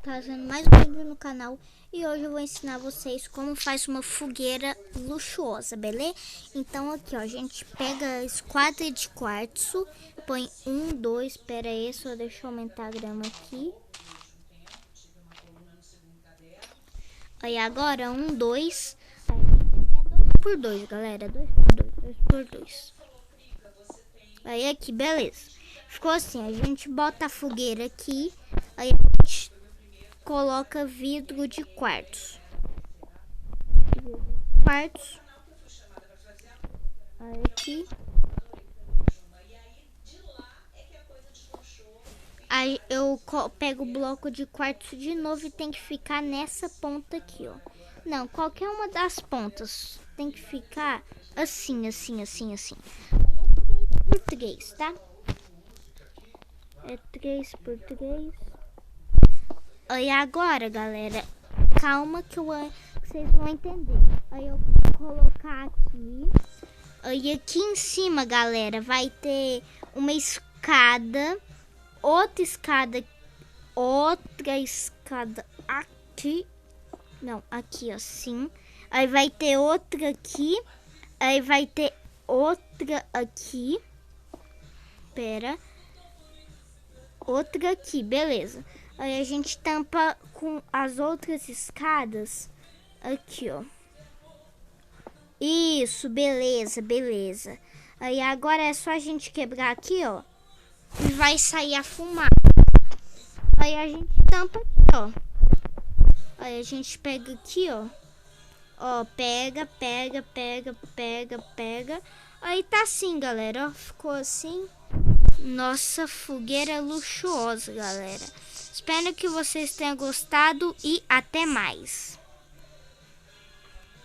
trazendo mais um vídeo no canal e hoje eu vou ensinar vocês como faz uma fogueira luxuosa, beleza? Então aqui ó, a gente pega a esquadra de quartzo, põe 1, 2, espera aí, só deixa eu aumentar a grama aqui. Aí agora 1, 2, é 2 por 2 galera, 2 por 2, 2 por 2. Aí aqui, beleza. Ficou assim, a gente bota a fogueira aqui, aí a gente coloca vidro de quartzo. Aí aqui. Aí eu pego o bloco de quartzo de novo e tem que ficar nessa ponta aqui, ó. Não, qualquer uma das pontas tem que ficar assim, assim, assim, assim. Aí é 3 por 3, tá? É 3 por 3. Aí agora, galera, calma que vocês vão entender. Aí eu vou colocar aqui. Aí aqui em cima, galera, vai ter uma escada. Outra escada aqui. Não, aqui assim. Aí vai ter outra aqui. Aí vai ter outra aqui. Pera. Outra aqui, beleza. Aí a gente tampa com as outras escadas aqui, ó. Isso, beleza, beleza. Aí agora é só a gente quebrar aqui, ó. E vai sair a fumaça. Aí a gente tampa aqui, ó. Aí a gente pega aqui, ó. Ó, pega. Aí tá assim, galera, ó. Ficou assim. Nossa fogueira luxuosa, galera. Espero que vocês tenham gostado e até mais.